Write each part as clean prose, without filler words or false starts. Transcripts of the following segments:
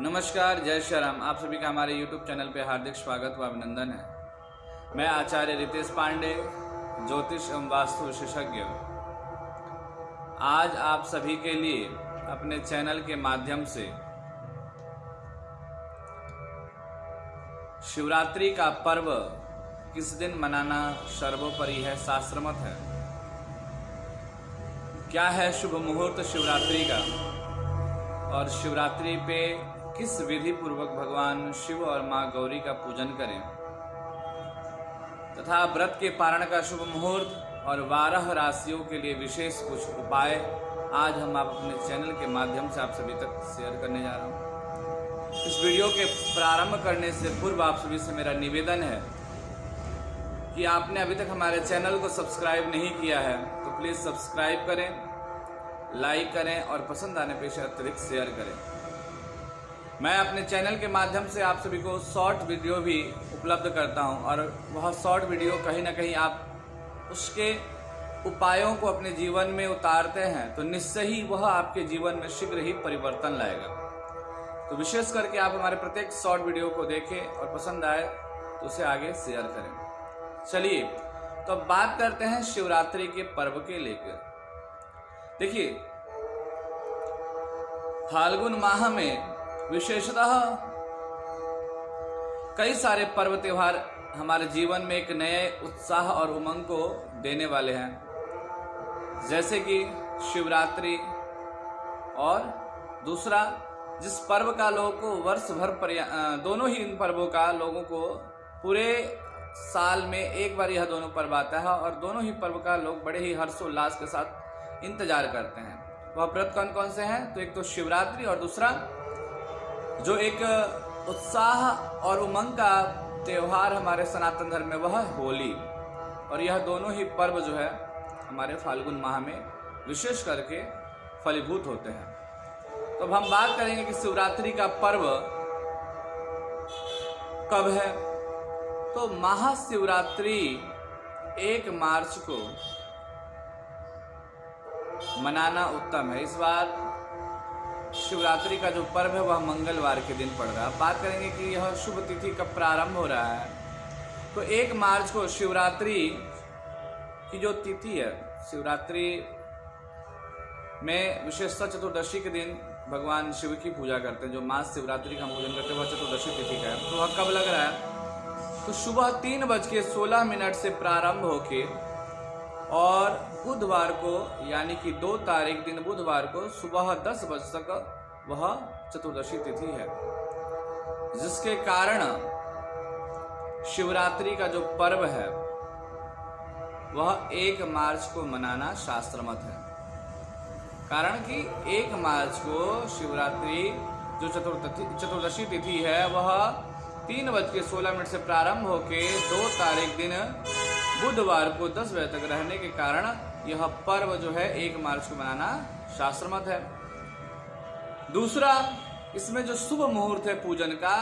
नमस्कार, जय श्री राम। आप सभी का हमारे YouTube चैनल पे हार्दिक स्वागत व अभिनंदन है। मैं आचार्य रितेश पांडे, ज्योतिष एवं वास्तु विशेषज्ञ, आज आप सभी के लिए अपने चैनल के माध्यम से शिवरात्रि का पर्व किस दिन मनाना सर्वोपरि है, शास्त्रमत है। क्या है शुभ मुहूर्त शिवरात्रि का और शिवरात्रि पे किस विधि पूर्वक भगवान शिव और मां गौरी का पूजन करें तथा व्रत के पारण का शुभ मुहूर्त और 12 राशियों के लिए विशेष कुछ उपाय आज हम आप अपने चैनल के माध्यम से आप सभी तक शेयर करने जा रहा हूं। इस वीडियो के प्रारंभ करने से पूर्व आप सभी से मेरा निवेदन है कि आपने अभी तक हमारे चैनल को सब्सक्राइब नहीं किया है तो प्लीज सब्सक्राइब करें, लाइक करें और पसंद आने पर अतिरिक्त शेयर करें। मैं अपने चैनल के माध्यम से आप सभी को शॉर्ट वीडियो भी उपलब्ध करता हूं और वह शॉर्ट वीडियो कहीं ना कहीं आप उसके उपायों को अपने जीवन में उतारते हैं तो निश्चय ही वह आपके जीवन में शीघ्र ही परिवर्तन लाएगा। तो विशेष करके आप हमारे प्रत्येक शॉर्ट वीडियो को देखें और पसंद आए तो उसे आगे शेयर करें। चलिए तो अब बात करते हैं शिवरात्रि के पर्व के लेकर। देखिए, फाल्गुन माह में विशेषतः कई सारे पर्व त्योहार हमारे जीवन में एक नए उत्साह और उमंग को देने वाले हैं, जैसे कि शिवरात्रि और दूसरा जिस पर्व का लोगों को वर्ष भर दोनों ही इन पर्वों का लोगों को पूरे साल में एक बार यह दोनों पर्व आता है और दोनों ही पर्व का लोग बड़े ही हर्षोल्लास के साथ इंतजार करते हैं। वह व्रत कौन कौन से हैं? तो एक तो शिवरात्रि और दूसरा जो एक उत्साह और उमंग का त्योहार हमारे सनातन धर्म में वह होली। और यह दोनों ही पर्व जो है हमारे फाल्गुन माह में विशेष करके फलीभूत होते हैं। तो अब हम बात करेंगे कि शिवरात्रि का पर्व कब है। तो महाशिवरात्रि 1 मार्च को मनाना उत्तम है। इस बार शिवरात्रि का जो पर्व है वह मंगलवार के दिन पड़ रहा है। बात करेंगे कि यह शुभ तिथि कब प्रारंभ हो रहा है। तो 1 मार्च को शिवरात्रि की जो तिथि है, शिवरात्रि में विशेषतः चतुर्दशी के दिन भगवान शिव की पूजा करते हैं। जो मास शिवरात्रि का पूजन करते हैं वह चतुर्दशी तिथि का है। तो वह कब लग रहा है? तो सुबह 3:16 से प्रारंभ होके और बुधवार को यानी कि 2 तारीख दिन बुधवार को सुबह 10 बजे तक वह चतुर्दशी तिथि है, जिसके कारण शिवरात्रि का जो पर्व है वह 1 मार्च को मनाना शास्त्रमत है। कारण कि 1 मार्च को शिवरात्रि जो चतुर्दशी तिथि है वह 3:16 से प्रारंभ होके 2 तारीख दिन बुधवार को 10 बजे तक रहने के कारण यह पर्व जो है 1 मार्च को मनाना शास्त्रमत है। दूसरा, इसमें जो शुभ मुहूर्त है पूजन का,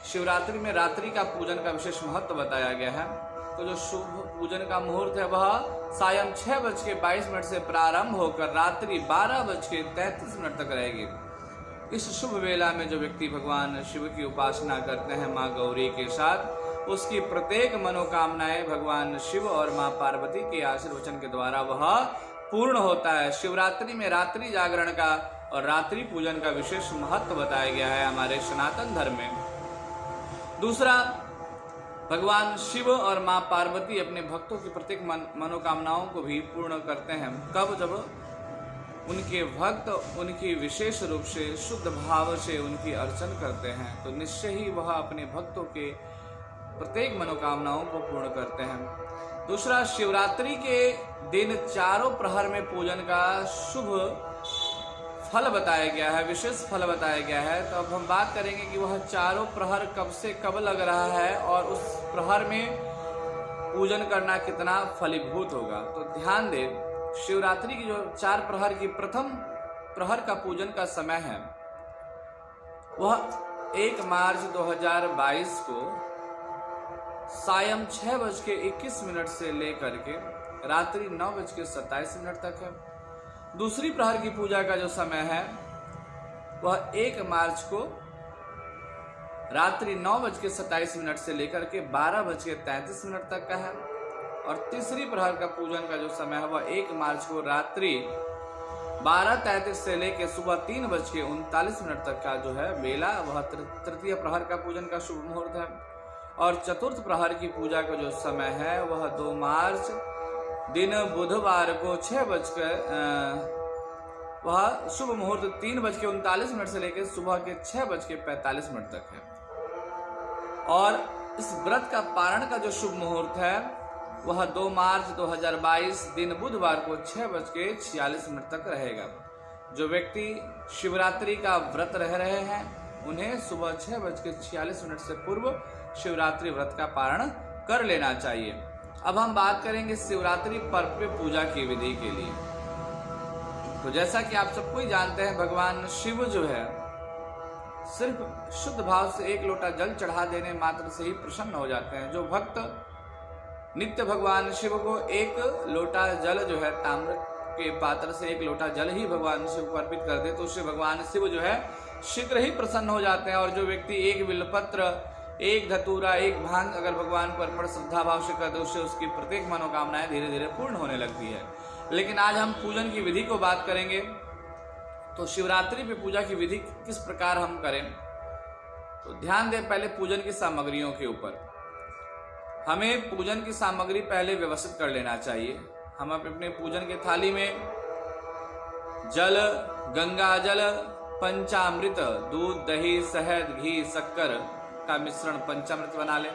शिवरात्रि में रात्रि का पूजन का विशेष महत्व बताया गया है। तो जो शुभ पूजन का मुहूर्त है वह सायं 6:22 से प्रारंभ होकर रात्रि 12:33 तक रहेगी। इस शुभ वेला में जो व्यक्ति भगवान शिव की उपासना करते हैं माँ गौरी के साथ, उसकी प्रत्येक मनोकामनाएं भगवान शिव और मां पार्वती के आशीर्वचन के द्वारा वह पूर्ण होता है। शिवरात्रि में रात्रि जागरण का और रात्रि पूजन का विशेष महत्व बताया गया है हमारे सनातन धर्म में। दूसरा, भगवान शिव और मां पार्वती अपने भक्तों की प्रत्येक मनोकामनाओं को भी पूर्ण करते हैं। कब? जब उनके भक्त उनकी विशेष रूप से शुद्ध भाव से उनकी अर्चन करते हैं तो निश्चय ही वह अपने भक्तों के प्रत्येक मनोकामनाओं को पूर्ण करते हैं। दूसरा, शिवरात्रि के दिन चारों प्रहर में पूजन का शुभ फल बताया गया है, विशेष फल बताया गया है। तो अब हम बात करेंगे कि वह चारों प्रहर कब से कब लग रहा है और उस प्रहर में पूजन करना कितना फलीभूत होगा। तो ध्यान दें, शिवरात्रि की जो 4 प्रहर की प्रथम प्रहर का पूजन का समय है वह 1 मार्च 2022 को सायं 6:21 से लेकर के रात्रि 9:27 तक है। दूसरी प्रहर की पूजा का जो समय है वह 1 मार्च को रात्रि 9:27 से लेकर के 12:33 तक का है। और तीसरी प्रहर का पूजन का जो समय है वह 1 मार्च को रात्रि 12:33 से लेकर सुबह 3:39 तक का जो है बेला, वह तृतीय प्रहर का पूजन का शुभ मुहूर्त है। और चतुर्थ प्रहर की पूजा का जो समय है वह 2 मार्च दिन बुधवार को 6 बजकर वह शुभ मुहूर्त 3:39 से लेकर सुबह के 6:45 तक है। और इस व्रत का पारण का जो शुभ मुहूर्त है वह 2 मार्च 2022 दिन बुधवार को 6:46 तक रहेगा। जो व्यक्ति शिवरात्रि का व्रत रह रहे हैं उन्हें सुबह 6:46 से पूर्व शिवरात्रि व्रत का पारण कर लेना चाहिए। अब हम बात करेंगे शिवरात्रि पर्व पे पूजा की विधि के लिए। तो जैसा कि आप सबको ही जानते हैं, भगवान शिव जो है सिर्फ शुद्ध भाव से 1 लोटा जल चढ़ा देने मात्र से ही प्रसन्न हो जाते हैं। जो भक्त नित्य भगवान शिव को 1 लोटा जल जो है ताम्र के पात्र से 1 लोटा जल ही भगवान शिव को अर्पित कर दे तो उससे भगवान शिव जो है शीघ्र ही प्रसन्न हो जाते हैं। और जो व्यक्ति 1 बिल्वपत्र, 1 धतूरा, 1 भांग अगर भगवान को अर्पण श्रद्धा भाव से कर दे उससे उसकी प्रत्येक मनोकामनाएं धीरे धीरे पूर्ण होने लगती है। लेकिन आज हम पूजन की विधि को बात करेंगे। तो शिवरात्रि पे पूजा की विधि किस प्रकार हम करें, तो ध्यान दें पहले पूजन की सामग्रियों के ऊपर। हमें पूजन की सामग्री पहले व्यवस्थित कर लेना चाहिए। हम अपने पूजन के थाली में जल, गंगा जल, पंचामृत, दूध, दही, शहद, घी, शक्कर का मिश्रण पंचामृत बना लें।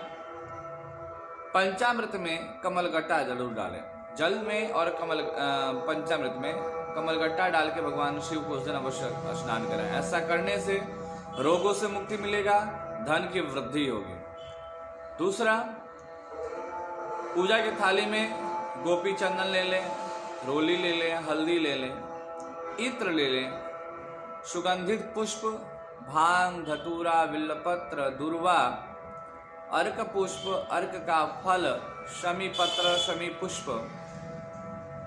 पंचामृत में कमलगट्टा जरूर डालें। जल में और पंचामृत में कमलगट्टा डाल के भगवान शिव को उस दिन अवश्य स्नान करें। ऐसा करने से रोगों से मुक्ति मिलेगा, धन की वृद्धि होगी। दूसरा, पूजा की थाली में गोपी चंदन ले लें, रोली ले लें, हल्दी ले लें, इत्र ले लें, सुगंधित पुष्प, भांग, धतूरा, बिल्वपत्र, दूर्वा, अर्क पुष्प, अर्क का फल, शमी पत्र, शमी पुष्प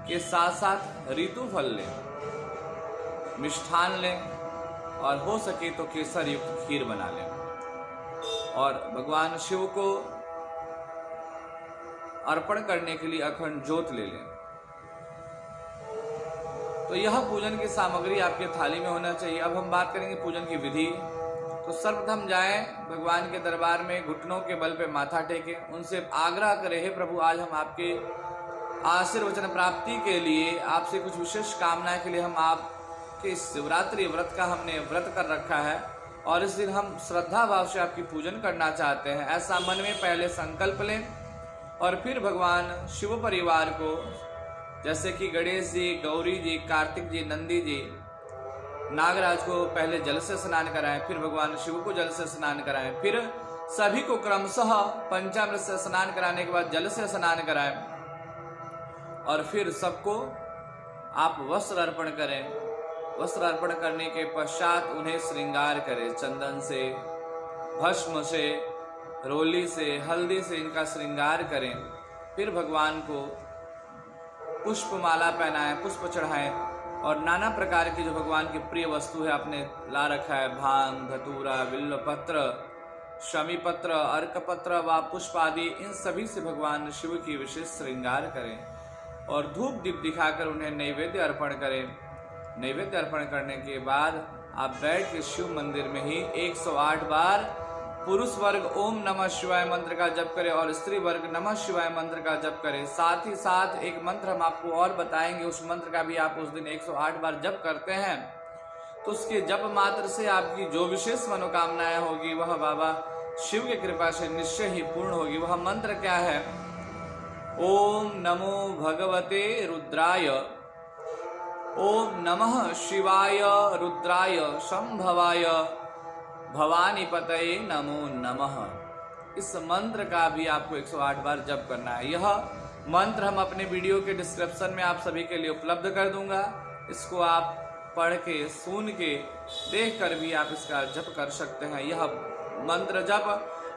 के साथ साथ ऋतु फल लें, मिष्ठान लें और हो सके तो केसर युक्त खीर बना लें। और भगवान शिव को अर्पण करने के लिए अखंड ज्योत ले लें। तो यह पूजन की सामग्री आपके थाली में होना चाहिए। अब हम बात करेंगे पूजन की विधि। तो सर्वप्रथम जाएं भगवान के दरबार में, घुटनों के बल पे माथा टेकें, उनसे आग्रह करें, हे प्रभु आज हम आपके आशीर्वचन प्राप्ति के लिए, आपसे कुछ विशेष कामनाएं के लिए हम आपके शिवरात्रि व्रत का हमने व्रत कर रखा है और इस दिन हम श्रद्धा भाव से आपकी पूजन करना चाहते हैं। ऐसा मन में पहले संकल्प लें और फिर भगवान शिव परिवार को, जैसे कि गणेश जी, गौरी जी, कार्तिक जी, नंदी जी, नागराज को पहले जल से स्नान कराएं, फिर भगवान शिव को जल से स्नान कराएं, फिर सभी को क्रमशः पंचामृत से स्नान कराने के बाद जल से स्नान कराएं और फिर सबको आप वस्त्र अर्पण करें। वस्त्र अर्पण करने के पश्चात उन्हें श्रृंगार करें, चंदन से, भस्म से, रोली से, हल्दी से इनका श्रृंगार करें। फिर भगवान को पुष्प माला पहनाएं, पुष्प चढ़ाएं और नाना प्रकार की जो भगवान की प्रिय वस्तु है आपने ला रखा है, भांग, धतूरा, बिल्वपत्र, शमी पत्र, अर्क पत्र व पुष्प आदि, इन सभी से भगवान शिव की विशेष श्रृंगार करें और धूप दीप दिखाकर उन्हें नैवेद्य अर्पण करें। नैवेद्य अर्पण करने के बाद आप बैठ के शिव मंदिर में ही 108 बार पुरुष वर्ग ओम नमः शिवाय मंत्र का जप करें और स्त्री वर्ग नमः शिवाय मंत्र का जप करें। साथ ही साथ एक मंत्र हम आपको और बताएंगे, उस मंत्र का भी आप उस दिन 108 बार जप करते हैं तो उसके जप मात्र से आपकी जो विशेष मनोकामनाएं होगी वह बाबा शिव की कृपा से निश्चय ही पूर्ण होगी। वह मंत्र क्या है? ओम नमो भगवते रुद्राय, ओम नमः शिवाय रुद्राय संभवाय, भवानी पतये नमो नमः। इस मंत्र का भी आपको 108 बार जप करना है। यह मंत्र हम अपने वीडियो के डिस्क्रिप्शन में आप सभी के लिए उपलब्ध कर दूंगा। इसको आप पढ़ के, सुन के, देख कर भी आप इसका जप कर सकते हैं। यह मंत्र जप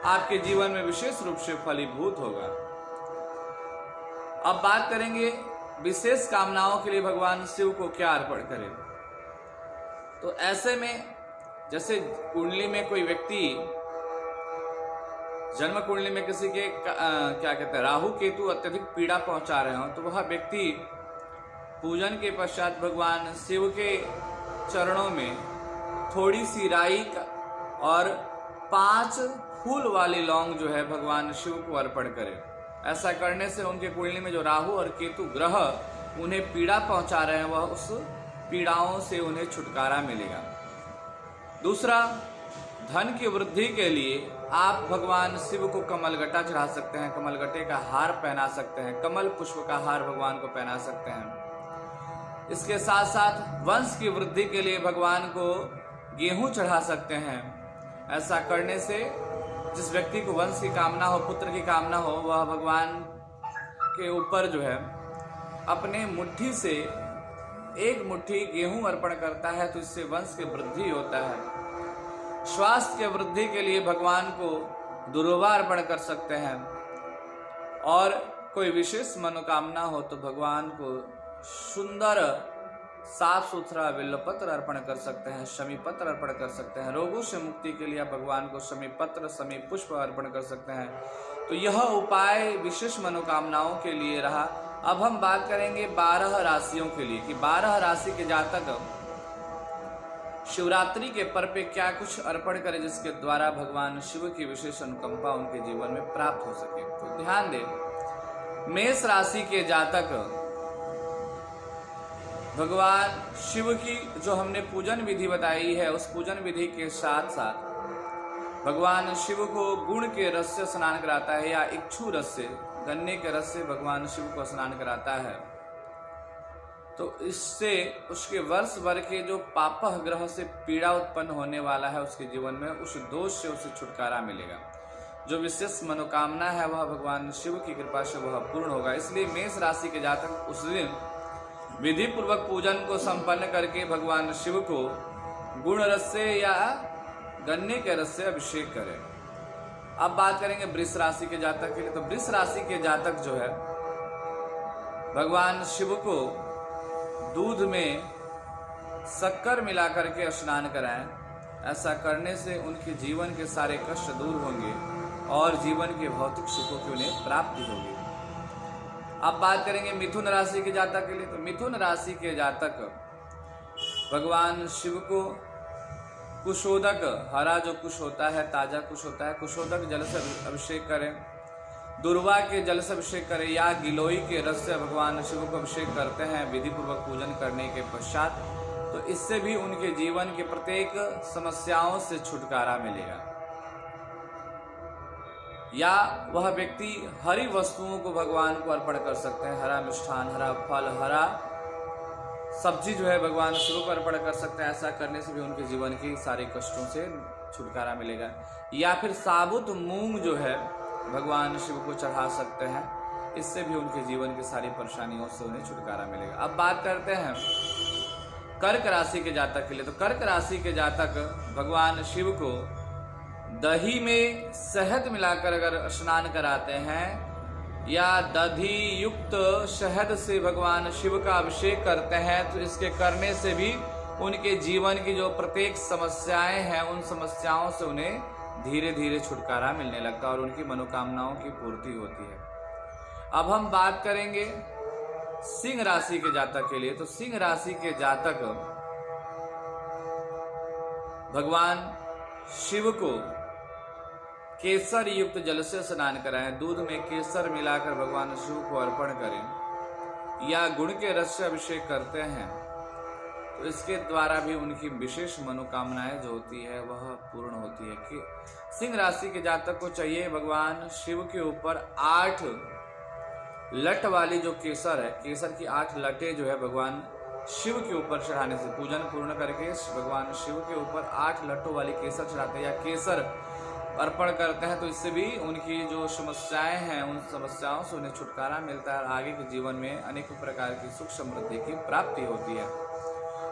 आपके जीवन में विशेष रूप से फलीभूत होगा। अब बात करेंगे विशेष कामनाओं के लिए भगवान शिव को क्या अर्पण करें। तो ऐसे में जैसे कुंडली में कोई व्यक्ति जन्म कुंडली में किसी के क्या कहते हैं राहु केतु अत्यधिक पीड़ा पहुंचा रहे हो, तो वह व्यक्ति पूजन के पश्चात भगवान शिव के चरणों में थोड़ी सी राई और 5 फूल वाली लौंग जो है भगवान शिव को अर्पण करे। ऐसा करने से उनके कुंडली में जो राहु और केतु ग्रह उन्हें पीड़ा पहुंचा रहे हैं, वह उस पीड़ाओं से उन्हें छुटकारा मिलेगा। दूसरा, धन की वृद्धि के लिए आप भगवान शिव को कमलगट्टा चढ़ा सकते हैं, कमलगट्टे का हार पहना सकते हैं, कमल पुष्प का हार भगवान को पहना सकते हैं। इसके साथ साथ वंश की वृद्धि के लिए भगवान को गेहूं चढ़ा सकते हैं। ऐसा करने से जिस व्यक्ति को वंश की कामना हो, पुत्र की कामना हो, वह भगवान के ऊपर जो है अपने मुट्ठी से 1 मुट्ठी गेहूं अर्पण करता है, तो इससे वंश की वृद्धि होता है। स्वास्थ्य के वृद्धि के लिए भगवान को दुर्वा अर्पण कर सकते हैं, और कोई विशेष मनोकामना हो तो भगवान को सुंदर साफ सुथरा बिल्वपत्र अर्पण कर सकते हैं, शमी पत्र अर्पण कर सकते हैं। रोगों से मुक्ति के लिए भगवान को शमी पत्र, शमी पुष्प अर्पण कर सकते हैं। तो यह उपाय विशेष मनोकामनाओं के लिए रहा। अब हम बात करेंगे 12 राशियों के लिए कि 12 राशि के जातक शिवरात्रि के पर्व पे क्या कुछ अर्पण करें जिसके द्वारा भगवान शिव की विशेष अनुकंपा उनके जीवन में प्राप्त हो सके। तो ध्यान दें, मेष राशि के जातक भगवान शिव की जो हमने पूजन विधि बताई है, उस पूजन विधि के साथ साथ भगवान शिव को गुड़ के रस से स्नान कराता है, या इक्षु रस से, गन्ने के रस से भगवान शिव को स्नान कराता है। तो इससे उसके वर्ष भर के जो पापह ग्रह से पीड़ा उत्पन्न होने वाला है उसके जीवन में, उस दोष से उसे छुटकारा मिलेगा। जो विशेष मनोकामना है वह भगवान शिव की कृपा से वह पूर्ण होगा। इसलिए मेष राशि के जातक उस दिन विधि पूर्वक पूजन को संपन्न करके भगवान शिव को गुण रस से या गन्ने के रस से अभिषेक करें। अब बात करेंगे वृष राशि के जातक के लिए। तो वृष राशि के जातक जो है भगवान शिव को दूध में शक्कर मिला करके स्नान कराएं। ऐसा करने से उनके जीवन के सारे कष्ट दूर होंगे और जीवन के भौतिक सुखों की उन्हें प्राप्ति होगी। अब बात करेंगे मिथुन राशि के जातक के लिए। तो मिथुन राशि के जातक भगवान शिव को कुशोदक, हरा जो कुश होता है, ताजा कुश होता है, कुशोदक जल से अभिषेक करें, दुर्वा के जल से अभिषेक करें, या गिलोई के रस से भगवान शिव को अभिषेक करते हैं विधि पूर्वक पूजन करने के पश्चात, तो इससे भी उनके जीवन के प्रत्येक समस्याओं से छुटकारा मिलेगा। या वह व्यक्ति हरी वस्तुओं को भगवान को अर्पण कर सकते हैं, हरा मिष्ठान, हरा फल, हरा सब्जी जो है भगवान शिव को अर्पण कर सकते हैं। ऐसा करने से भी उनके जीवन के सारे कष्टों से छुटकारा मिलेगा। या फिर साबुत मूंग जो है भगवान शिव को चढ़ा सकते हैं, इससे भी उनके जीवन की सारी परेशानियों से उन्हें छुटकारा मिलेगा। अब बात करते हैं कर्क राशि के जातक के लिए। तो कर्क राशि के जातक भगवान शिव को दही में शहद मिलाकर अगर स्नान कराते हैं, या दधी युक्त शहद से भगवान शिव का अभिषेक करते हैं, तो इसके करने से भी उनके जीवन की जो प्रत्येक समस्याएं हैं उन समस्याओं से उन्हें धीरे धीरे छुटकारा मिलने लगता है और उनकी मनोकामनाओं की पूर्ति होती है। अब हम बात करेंगे सिंह राशि के जातक के लिए। तो सिंह राशि के जातक भगवान शिव को केसर युक्त जल से स्नान कराएं, दूध में केसर मिलाकर भगवान शिव को अर्पण करें, या गुड़ के रस से अभिषेक करते हैं, तो इसके द्वारा भी उनकी विशेष मनोकामनाएं जो होती है वह पूर्ण होती है। कि सिंह राशि के जातक को चाहिए भगवान शिव के ऊपर 8 लट वाली जो केसर है, केसर की 8 लटें जो है भगवान शिव के ऊपर चढ़ाने से, पूजन पूर्ण करके भगवान शिव के ऊपर 8 लट्टों वाली केसर चढ़ाते हैं या केसर अर्पण करते हैं, तो इससे भी उनकी जो समस्याएं हैं उन समस्याओं से उन्हें छुटकारा मिलता है और आगे के जीवन में अनेक प्रकार की सुख समृद्धि की प्राप्ति होती है।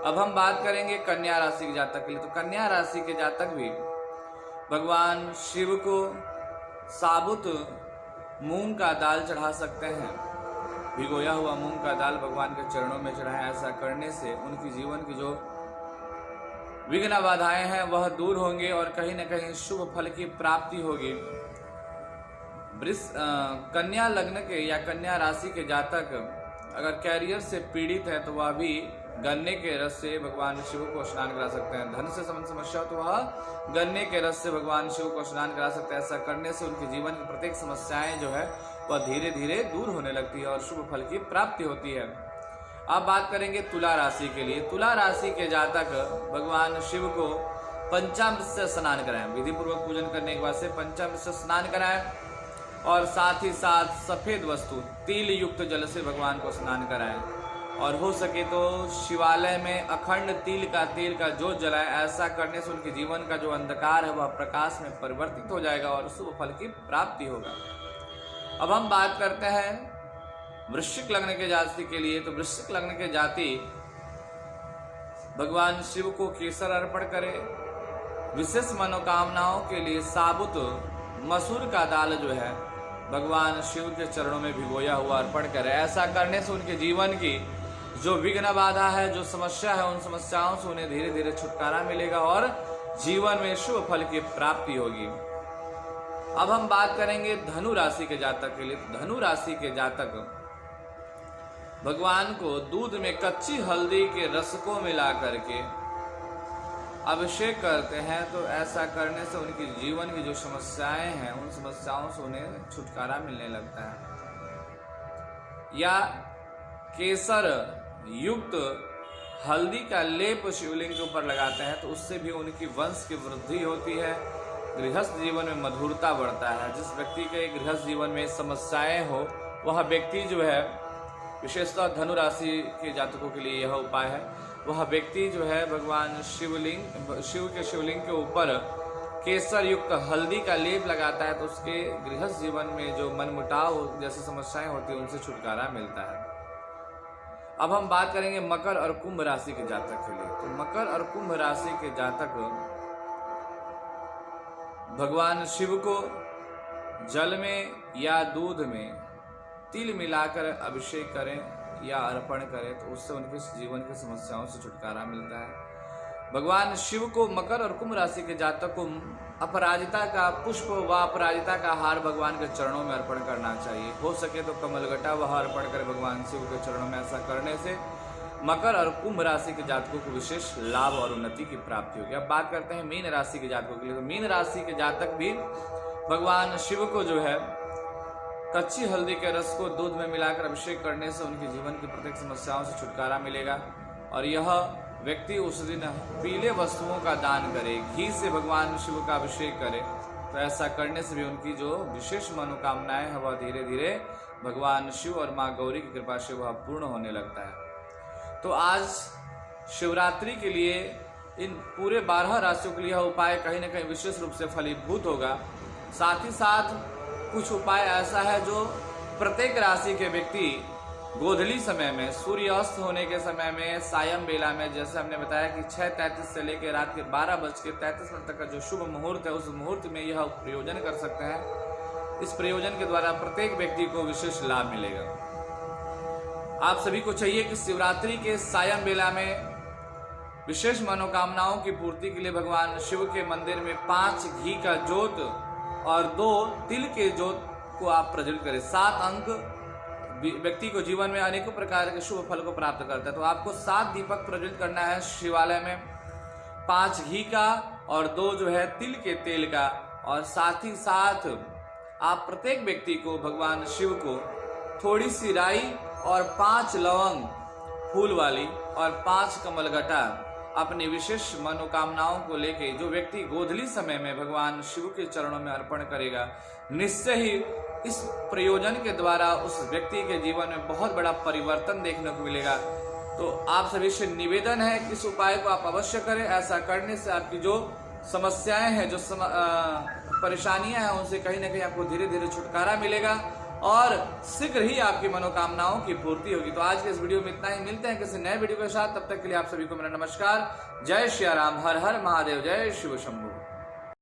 अब हम बात करेंगे कन्या राशि के जातक के लिए। तो कन्या राशि के जातक भी भगवान शिव को साबुत मूंग का दाल चढ़ा सकते हैं, भिगोया हुआ मूंग का दाल भगवान के चरणों में चढ़ाएं। ऐसा करने से उनकी जीवन की जो विघ्न बाधाएं हैं वह दूर होंगे और कहीं न कहीं शुभ फल की प्राप्ति होगी। कन्या लग्न के या कन्या राशि के जातक अगर कैरियर से पीड़ित है तो वह भी गन्ने के रस से भगवान शिव को स्नान करा सकते हैं। धन से संबंधित समस्या तो वह गन्ने के रस से भगवान शिव को स्नान करा सकते हैं। ऐसा करने से उनके जीवन की प्रत्येक समस्याएं जो है वह धीरे धीरे दूर होने लगती है और शुभ फल की प्राप्ति होती है। अब बात करेंगे तुला राशि के लिए। तुला राशि के जातक भगवान शिव को पंचामृत से स्नान कराएं। विधि पूर्वक पूजन करने के बाद से पंचामृत से स्नान कराएं और साथ ही साथ सफेद वस्तु तिल युक्त जल से भगवान को स्नान कराएं और हो सके तो शिवालय में अखंड तिल का तेल का जोत जलाएं। ऐसा करने से उनके जीवन का जो अंधकार है वह प्रकाश में परिवर्तित हो जाएगा और शुभ फल की प्राप्ति होगा। अब हम बात करते हैं वृश्चिक लग्न के जाति के लिए। तो वृश्चिक लग्न के जाति भगवान शिव को केसर अर्पण करें। विशेष मनोकामनाओं के लिए साबुत मसूर का दाल जो है भगवान शिव के चरणों में भिगोया हुआ अर्पण करें। ऐसा करने से उनके जीवन की जो विघ्न बाधा है, जो समस्या है, उन समस्याओं से उन्हें धीरे धीरे छुटकारा मिलेगा और जीवन में शुभ फल की प्राप्ति होगी। अब हम बात करेंगे धनु राशि के जातक के लिए। धनु राशि के जातक भगवान को दूध में कच्ची हल्दी के रस को मिला करके अभिषेक करते हैं। तो ऐसा करने से उनके जीवन की जो समस्याएं हैं उन समस्याओं से उन्हें छुटकारा मिलने लगता है। या केसर युक्त हल्दी का लेप शिवलिंग के ऊपर लगाते हैं तो उससे भी उनकी वंश की वृद्धि होती है। गृहस्थ जीवन में मधुरता बढ़ता है। जिस व्यक्ति के गृहस्थ जीवन में समस्याएं हो वह व्यक्ति जो है, विशेषतः धनु राशि के जातकों के लिए यह उपाय है, वह व्यक्ति जो है भगवान शिव के शिवलिंग के ऊपर केसर युक्त हल्दी का लेप लगाता है तो उसके गृहस्थ जीवन में जो मनमुटाव जैसी समस्याएं होती हैं उनसे छुटकारा मिलता है। अब हम बात करेंगे मकर और कुंभ राशि के जातक के लिए। तो मकर और कुंभ राशि के जातक भगवान शिव को जल में या दूध में तिल मिलाकर अभिषेक करें या अर्पण करें तो उससे उनके जीवन की समस्याओं से छुटकारा मिलता है। भगवान शिव को मकर और कुंभ राशि के जातक को अपराजिता का पुष्प व अपराजिता का हार भगवान के चरणों में अर्पण करना चाहिए। हो सके तो कमलगटा वह अर्पण करें भगवान शिव के चरणों में। ऐसा करने से मकर और कुंभ राशि के जातकों को विशेष लाभ और उन्नति की प्राप्ति होगी। अब बात करते हैं मीन राशि के जातकों के लिए। तो मीन राशि के जातक भी भगवान शिव को जो है कच्ची हल्दी के रस को दूध में मिलाकर अभिषेक करने से उनके जीवन की प्रत्येक समस्याओं से छुटकारा मिलेगा। और यह व्यक्ति उस दिन पीले वस्तुओं का दान करे, घी से भगवान शिव का अभिषेक करे तो ऐसा करने से भी उनकी जो विशेष मनोकामनाएं हैं वह धीरे धीरे भगवान शिव और माँ गौरी की कृपा से वह पूर्ण होने लगता है। तो आज शिवरात्रि के लिए इन पूरे 12 राशियों के लिए यह उपाय कहीं ना कहीं विशेष रूप से फलीभूत होगा। साथ ही साथ कुछ उपाय ऐसा है जो प्रत्येक राशि के व्यक्ति गोधली समय में, सूर्यास्त होने के समय में, सायं बेला में, जैसे हमने बताया कि 6:33 से लेकर रात के 12:33 तक का जो शुभ मुहूर्त है उस मुहूर्त में यह प्रयोजन कर सकते हैं। इस प्रयोजन के द्वारा प्रत्येक व्यक्ति को विशेष लाभ मिलेगा। आप सभी को चाहिए कि शिवरात्रि के सायं बेला में विशेष मनोकामनाओं की पूर्ति के लिए भगवान शिव के मंदिर में 5 घी का जोत और 2 तिल के जोत को आप प्रज्वलित करें। 7 अंक व्यक्ति को जीवन में अनेकों प्रकार के शुभ फल को प्राप्त करता है। तो आपको 7 दीपक प्रज्वलित करना है शिवालय में, 5 घी का और 2 जो है तिल के तेल का। और साथ ही साथ आप प्रत्येक व्यक्ति को भगवान शिव को थोड़ी सी राई और 5 लवंग फूल वाली और 5 कमलगटा अपनी विशेष मनोकामनाओं को लेके जो व्यक्ति गोधली समय में भगवान शिव के चरणों में अर्पण करेगा, निश्चय ही इस प्रयोजन के द्वारा उस व्यक्ति के जीवन में बहुत बड़ा परिवर्तन देखने को मिलेगा। तो आप सभी से निवेदन है कि इस उपाय को आप अवश्य करें। ऐसा करने से आपकी जो समस्याएं हैं, जो परेशानियां हैं, उनसे कहीं ना कहीं आपको धीरे धीरे छुटकारा मिलेगा और शीघ्र ही आपकी मनोकामनाओं की पूर्ति होगी। तो आज के इस वीडियो में इतना ही। मिलते हैं किसी नए वीडियो के साथ। तब तक के लिए आप सभी को मेरा नमस्कार। जय श्री राम। हर हर महादेव। जय शिव शंभु।